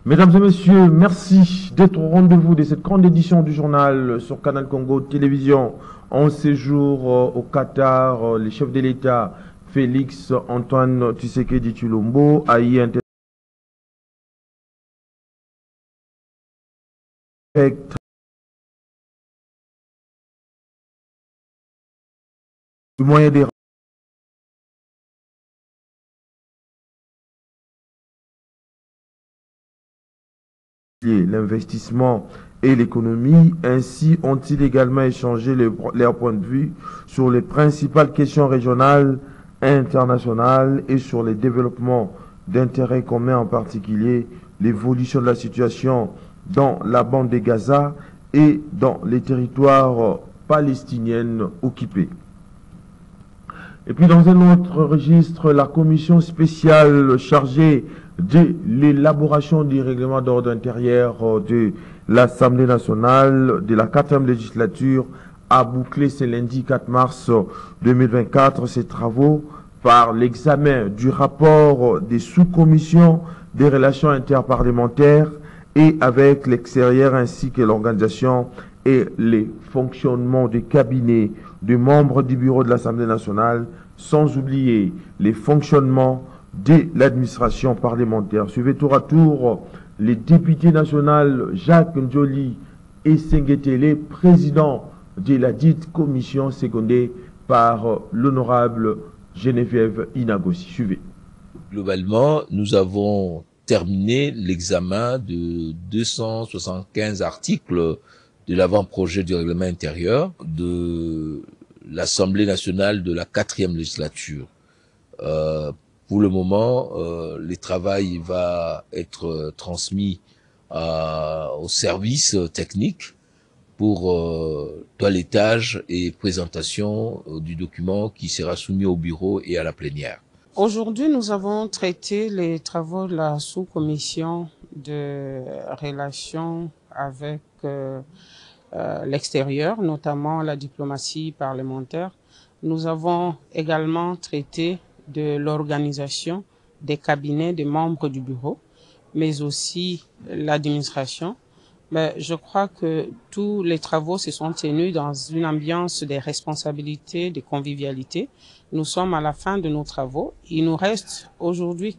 Mesdames et messieurs, merci d'être au rendez-vous de cette grande édition du journal sur Canal Congo Télévision. En séjour au Qatar, le chef de l'État Félix Antoine Tshisekedi Tshilombo a y intérêt le moyen des l'investissement et l'économie. Ainsi ont-ils également échangé leurs points de vue sur les principales questions régionales, internationales et sur les développements d'intérêt commun, en particulier l'évolution de la situation dans la bande de Gaza et dans les territoires palestiniens occupés. Et puis dans un autre registre, la commission spéciale chargée de l'élaboration du règlement d'ordre intérieur de l'Assemblée nationale de la 4e législature a bouclé ce lundi 4 mars 2024 ses travaux par l'examen du rapport des sous-commissions des relations interparlementaires et avec l'extérieur ainsi que l'organisation et les fonctionnements des cabinets des membres du bureau de l'Assemblée nationale, sans oublier les fonctionnements de l'administration parlementaire. Suivez tour à tour les députés nationaux Jacques Ndjoli et Sengetele, président de la dite commission secondée par l'honorable Geneviève Inagossi. Suivez. Globalement, nous avons terminé l'examen de 275 articles de l'avant-projet du règlement intérieur de l'Assemblée nationale de la 4e législature. Pour le moment, le travail va être transmis au service technique pour toilettage et présentation du document qui sera soumis au bureau et à la plénière. Aujourd'hui, nous avons traité les travaux de la sous-commission de relations avec l'extérieur, notamment la diplomatie parlementaire. Nous avons également traité de l'organisation des cabinets des membres du bureau, mais aussi l'administration. Mais je crois que tous les travaux se sont tenus dans une ambiance de responsabilité, de convivialité. Nous sommes à la fin de nos travaux. Il nous reste aujourd'hui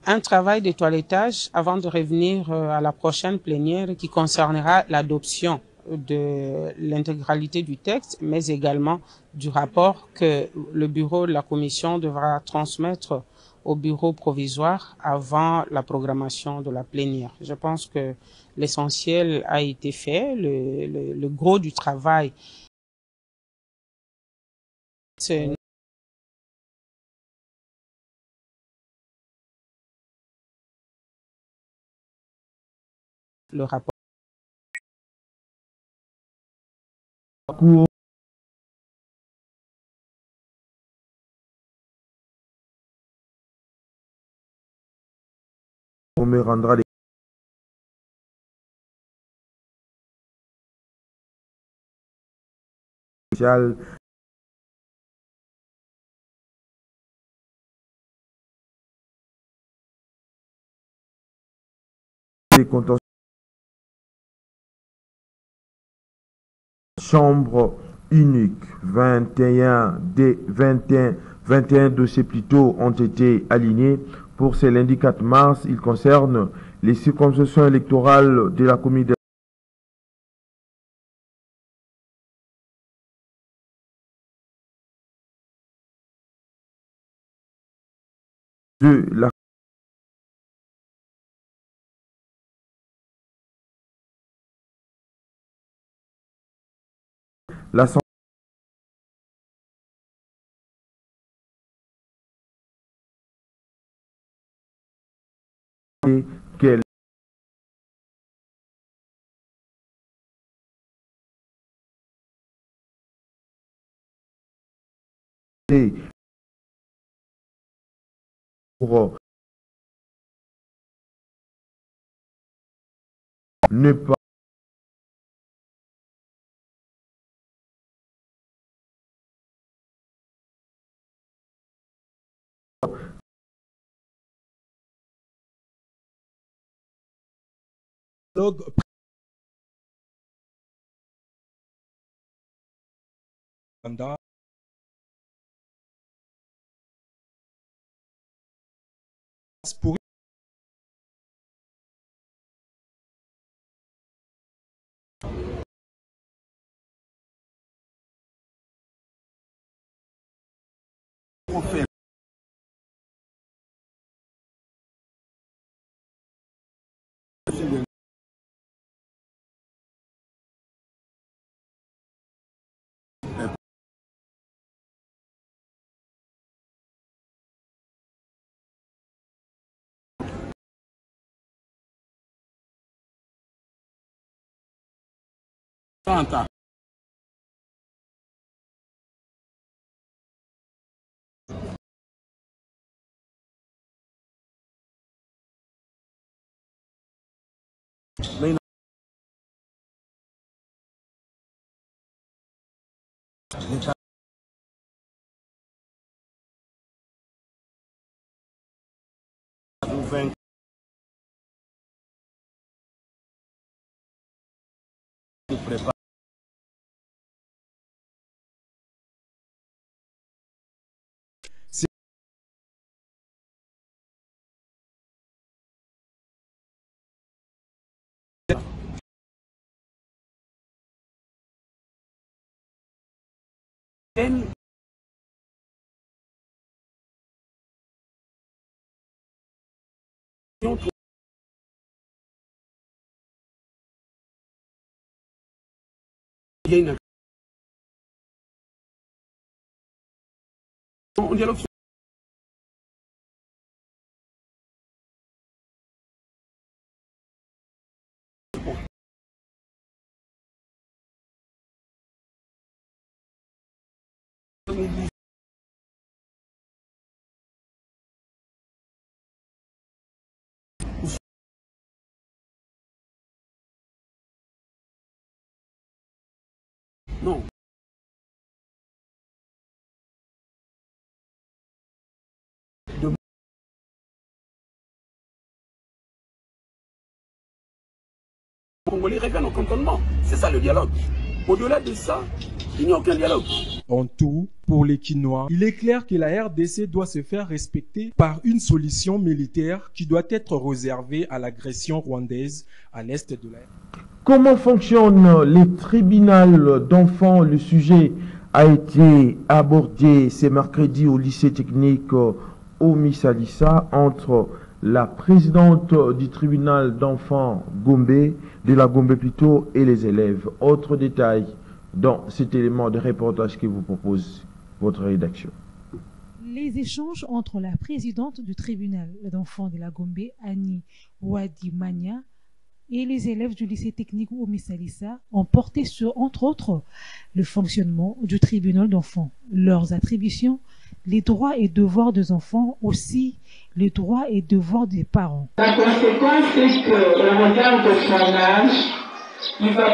un travail de toilettage avant de revenir à la prochaine plénière qui concernera l'adoption de l'intégralité du texte, mais également du rapport que le bureau de la commission devra transmettre au bureau provisoire avant la programmation de la plénière. Je pense que l'essentiel a été fait, le gros du travail. C'est le rapport. On me rendra les spéciales des contentieux. Chambre unique, 21 dossiers plutôt ont été alignés. Pour ce lundi 4 mars, il concerne les circonscriptions électorales de la commune de l'Assemblée qu'elle est pour ne pas Pour faire Santa. Un dialogue. Non. Congolais reviennent au cantonnement. C'est ça le dialogue. Au-delà de ça, il n'y a aucun dialogue. En tout, pour les Quinois, il est clair que la RDC doit se faire respecter par une solution militaire qui doit être réservée à l'agression rwandaise à l'est de la RDC. Comment fonctionnent les tribunaux d'enfants? Le sujet a été abordé ce mercredi au lycée technique Omi Salissa entre la présidente du tribunal d'enfants Gombe, de la Gombe plutôt, et les élèves. Autre détail dans cet élément de reportage que vous propose votre rédaction. Les échanges entre la présidente du tribunal d'enfants de la Gombe, Annie Wadimania, et les élèves du lycée technique Omi Salissa ont porté sur, entre autres, le fonctionnement du tribunal d'enfants, leurs attributions, les droits et devoirs des enfants, aussi les droits et devoirs des parents. La conséquence, c'est qu'au regard de son âge, elle ne va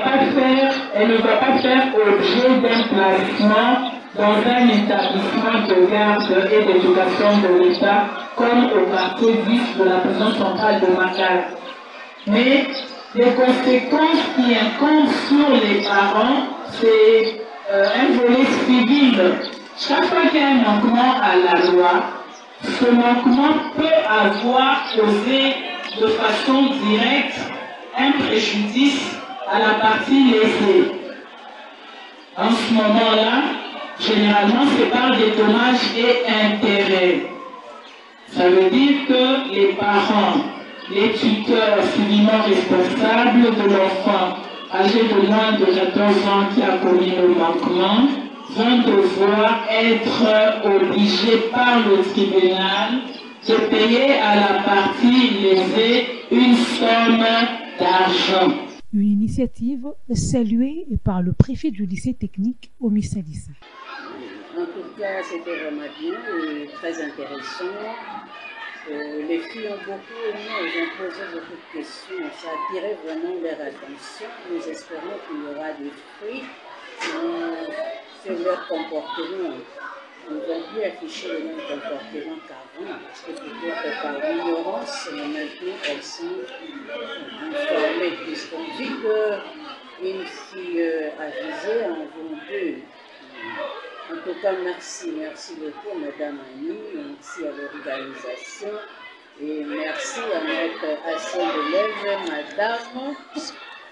pas faire objet d'un placement dans un établissement de garde et d'éducation de l'État, comme au quartier 10 de la prison centrale de Makala. Mais les conséquences qui incombent sur les parents, c'est un volet civil. Chaque fois qu'il y a un manquement à la loi, ce manquement peut avoir causé de façon directe un préjudice à la partie lésée. En ce moment-là, généralement, c'est par des dommages et intérêts. Ça veut dire que les parents, les tuteurs civilement responsables de l'enfant âgé de moins de 14 ans qui a commis le manquement vont devoir être obligés par le tribunal de payer à la partie lésée une somme d'argent. Une initiative saluée par le préfet du lycée technique Omi Salissa. En tout cas, c'était vraiment bien et très intéressant. Les filles ont beaucoup aimé, elles ont posé beaucoup de questions, ça a attiré vraiment leur attention. Nous espérons qu'il y aura des fruits sur leur comportement. Nous avons pu afficher le même comportement qu'avant, parce que peut-être par l'ignorance, maintenant elles sont informées. Tandis qu'une fille avisée en vaut deux. En tout cas, merci beaucoup, Madame Annie, merci à l'organisation et merci à notre ancienne élève, Madame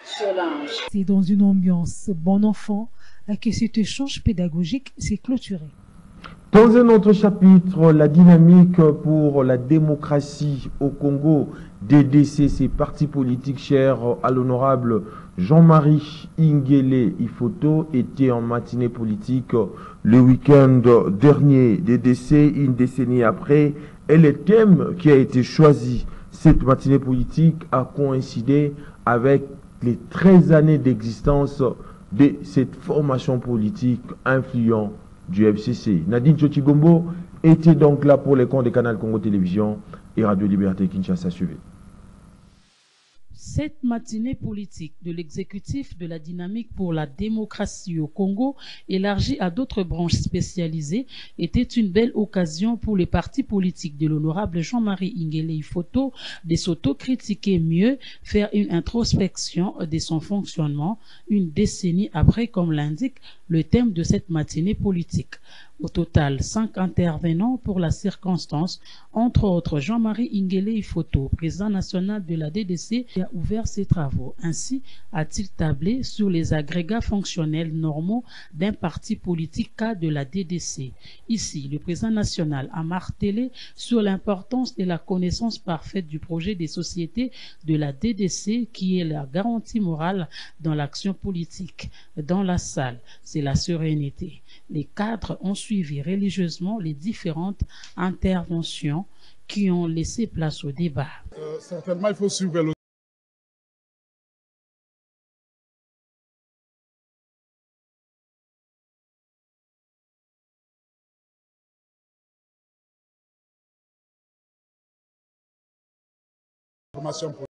Solange. C'est dans une ambiance bon enfant que cet échange pédagogique s'est clôturé. Dans un autre chapitre, la dynamique pour la démocratie au Congo, DDC, ces partis politiques chers à l'honorable Jean-Marie Ingele Ifoto, était en matinée politique le week-end dernier. DDC, une décennie après, et le thème qui a été choisi, cette matinée politique, a coïncidé avec les 13 années d'existence de cette formation politique influente du FCC. Nadine Tchotigombo était donc là pour les comptes des canaux Congo Télévision et Radio Liberté Kinshasa. Suivez. Cette matinée politique de l'exécutif de la dynamique pour la démocratie au Congo, élargie à d'autres branches spécialisées, était une belle occasion pour les partis politiques de l'honorable Jean-Marie Ingele Ifoto de s'autocritiquer mieux, faire une introspection de son fonctionnement une décennie après, comme l'indique le thème de cette matinée politique. Au total, 5 intervenants pour la circonstance, entre autres Jean-Marie Ingele Ifoto, président national de la DDC, qui a ouvert ses travaux. Ainsi a-t-il tablé sur les agrégats fonctionnels normaux d'un parti politique cas de la DDC. Ici, le président national a martelé sur l'importance de la connaissance parfaite du projet des sociétés de la DDC qui est la garantie morale dans l'action politique. Dans la salle, c'est la sérénité. Les cadres ont suivi religieusement les différentes interventions qui ont laissé place au débat. Certainement, il faut suivre le formation politique.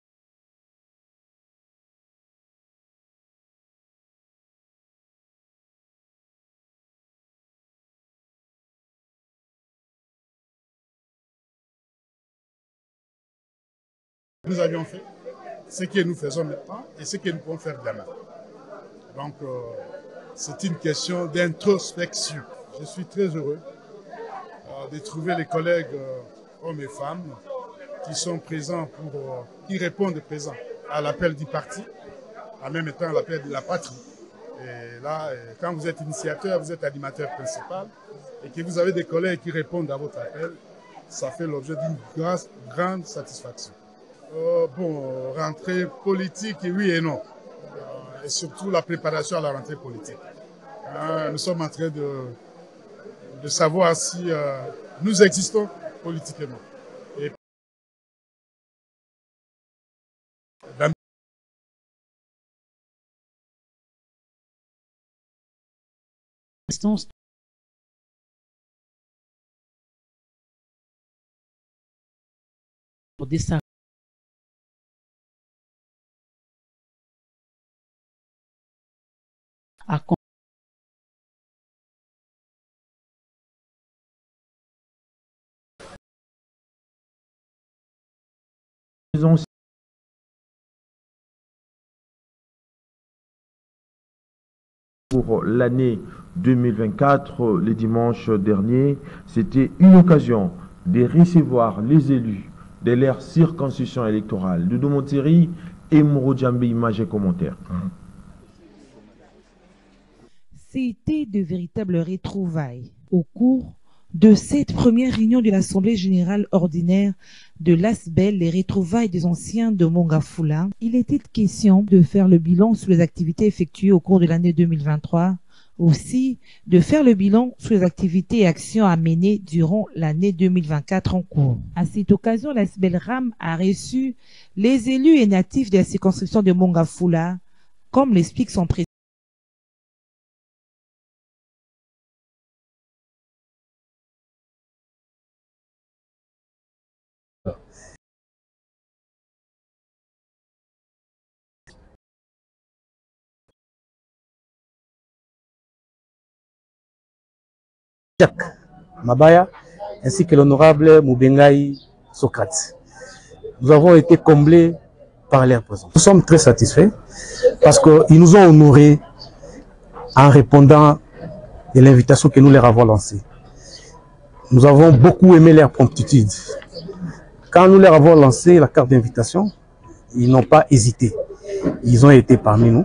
Nous avions fait, ce que nous faisons maintenant et ce que nous pouvons faire demain. Donc, c'est une question d'introspection. Je suis très heureux de trouver les collègues hommes et femmes qui sont présents qui répondent présents à l'appel du parti, en même temps à l'appel de la patrie. Et là, quand vous êtes initiateur, vous êtes animateur principal, et que vous avez des collègues qui répondent à votre appel, ça fait l'objet d'une grande satisfaction. Rentrée politique, oui et non. Et surtout la préparation à la rentrée politique. Nous sommes en train de savoir si nous existons politiquement. Et pour l'année 2024, le dimanche dernier, c'était une occasion de recevoir les élus de leur circonscription électorale. Doudou Monteri et Mouro Djambi, images et commentaires. C'était de véritables retrouvailles au cours de cette première réunion de l'Assemblée générale ordinaire de l'ASBEL, les retrouvailles des anciens de Mongafula. Il était question de faire le bilan sur les activités effectuées au cours de l'année 2023, aussi de faire le bilan sur les activités et actions à mener durant l'année 2024 en cours. À cette occasion, l'ASBEL RAM a reçu les élus et natifs de la circonscription de Mongafula, comme l'explique son président. Jacques Mabaya ainsi que l'honorable Moubengaï Socrate. Nous avons été comblés par leur présence. Nous sommes très satisfaits parce qu'ils nous ont honorés en répondant de l'invitation que nous leur avons lancée. Nous avons beaucoup aimé leur promptitude. Quand nous leur avons lancé la carte d'invitation, ils n'ont pas hésité. Ils ont été parmi nous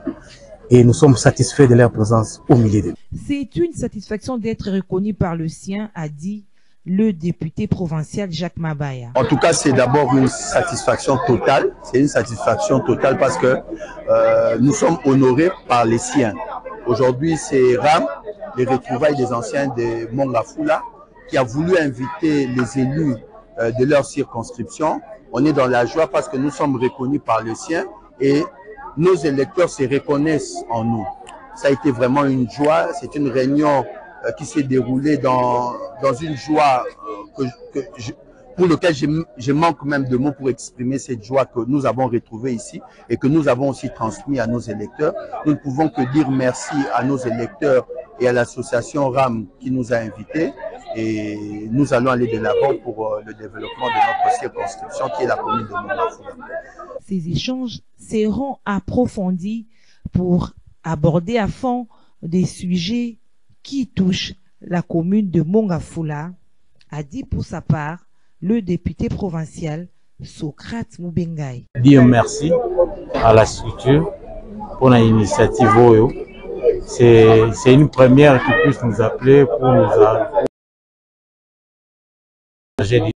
et nous sommes satisfaits de leur présence au milieu d'eux. C'est une satisfaction d'être reconnu par le sien, a dit le député provincial Jacques Mabaya. En tout cas, c'est d'abord une satisfaction totale. C'est une satisfaction totale parce que nous sommes honorés par les siens. Aujourd'hui, c'est RAM, les retrouvailles des anciens de Mongafula, qui a voulu inviter les élus de leur circonscription. On est dans la joie parce que nous sommes reconnus par le sien et nos électeurs se reconnaissent en nous. Ça a été vraiment une joie. C'est une réunion qui s'est déroulée dans une joie pour laquelle je manque même de mots pour exprimer cette joie que nous avons retrouvée ici et que nous avons aussi transmis à nos électeurs. Nous ne pouvons que dire merci à nos électeurs et à l'association RAM qui nous a invités et nous allons aller de l'avant pour le développement de notre circonscription qui est la commune de Mongafula. Ces échanges seront approfondis pour aborder à fond des sujets qui touchent la commune de Mongafula, a dit pour sa part le député provincial Socrate Mubengai. Dire merci à la structure pour l'initiative OYO. C'est une première qui puisse nous appeler pour nous engager.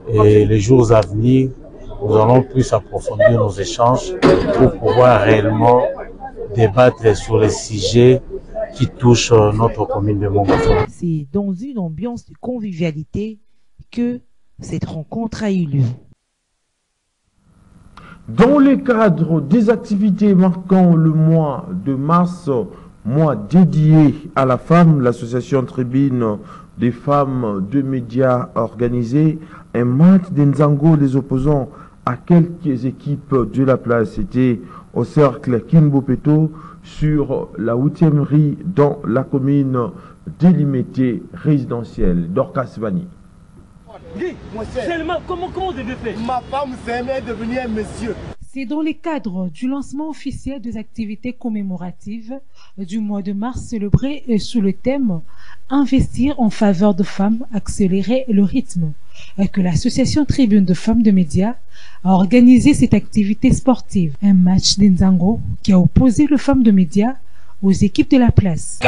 Et les jours à venir, nous allons plus approfondir nos échanges pour pouvoir réellement débattre sur les sujets qui touchent notre commune de Mongafula. C'est dans une ambiance de convivialité que cette rencontre a eu lieu. Dans le cadre des activités marquant le mois de mars, mois dédié à la femme, l'association Tribune des femmes de médias a organisé un match d'Nzango des opposants à quelques équipes de la place. C'était au cercle Kinbopeto sur la 8e rue dans la commune délimitée résidentielle d'Orcas-Vani. Seulement, comment vous devez faire? Ma femme s'aimait devenir un monsieur. C'est dans le cadre du lancement officiel des activités commémoratives du mois de mars célébré sous le thème « Investir en faveur de femmes, accélérer le rythme » que l'association Tribune de femmes de médias a organisé cette activité sportive. Un match d'Nzango qui a opposé les femmes de médias aux équipes de la place.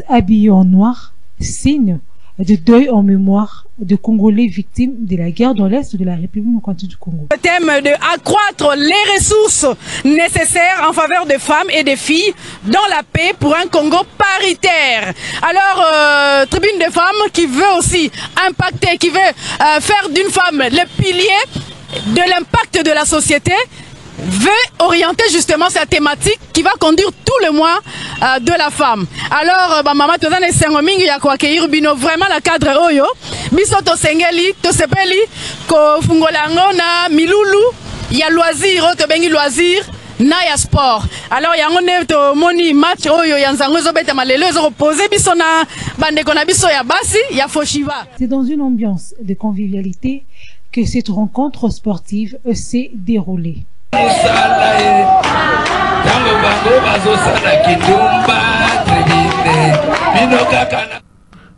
Habillé en noir, signe de deuil en mémoire de Congolais victimes de la guerre dans l'Est de la République démocratique du Congo. Le thème de accroître les ressources nécessaires en faveur des femmes et des filles dans la paix pour un Congo paritaire. Alors, Tribune des femmes qui veut aussi impacter, qui veut faire d'une femme le pilier de l'impact de la société, veut orienter justement cette thématique qui va conduire tout le mois de la femme. Alors, maman, tu as sengomingi ya kwa keir bino vraiment la cadre oyo. Biso to sengeli, to sepeli, ko fungolango na milulu, ya loisir, to bengi loisir, na ya sport. Alors, ya ngone to moni match oyo ya nzango zo beta malelo zo reposer biso na bandeko na biso ya basi, ya foshiva. C'est dans une ambiance de convivialité que cette rencontre sportive s'est déroulée.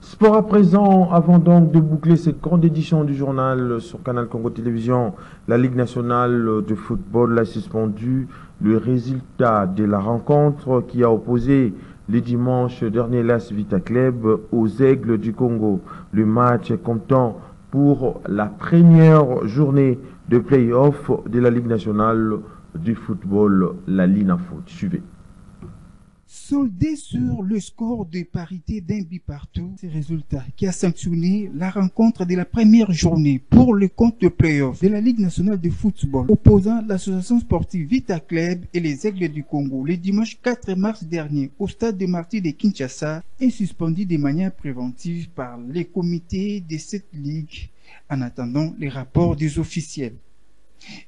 Sport à présent, avant donc de boucler cette grande édition du journal sur Canal Congo Télévision, la Ligue nationale de football a suspendu le résultat de la rencontre qui a opposé le dimanche dernier l'AS Vita Club aux Aigles du Congo. Le match comptant pour la première journée de play-off de la Ligue nationale du football, la Linafoot. Suivez. soldé sur le score de parité d'un but partout. Ces résultats qui a sanctionné la rencontre de la première journée pour le compte de play-off de la Ligue nationale de football opposant l'association sportive Vita Club et les Aigles du Congo le dimanche 4 mars dernier au stade de Martyrs de Kinshasa est suspendu de manière préventive par les comités de cette ligue en attendant les rapports des officiels.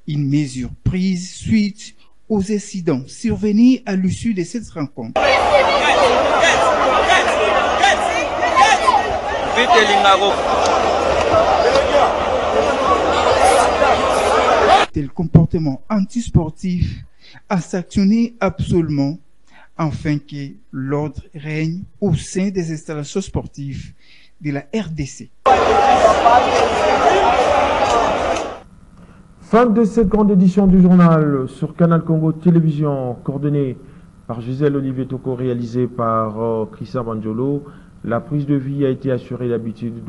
Une mesure prise suite aux incidents survenus à l'issue de cette rencontre. Tel comportement antisportif a sanctionné absolument afin que l'ordre règne au sein des installations sportives de la RDC. Fin de cette grande édition du journal sur Canal Congo Télévision, coordonnée par Gisèle Olivier Toko, réalisée par Christian Banjolo. La prise de vie a été assurée d'habitude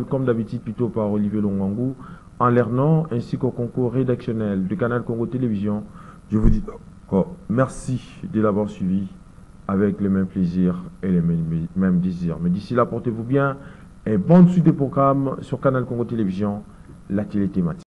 comme d'habitude plutôt par Olivier Longwangou, en leur nom, ainsi qu'au concours rédactionnel de Canal Congo Télévision. Je vous dis merci de l'avoir suivi avec le même plaisir et les mêmes désirs. Mais d'ici là, portez-vous bien et bonne suite de programmes sur Canal Congo Télévision, la télé thématique.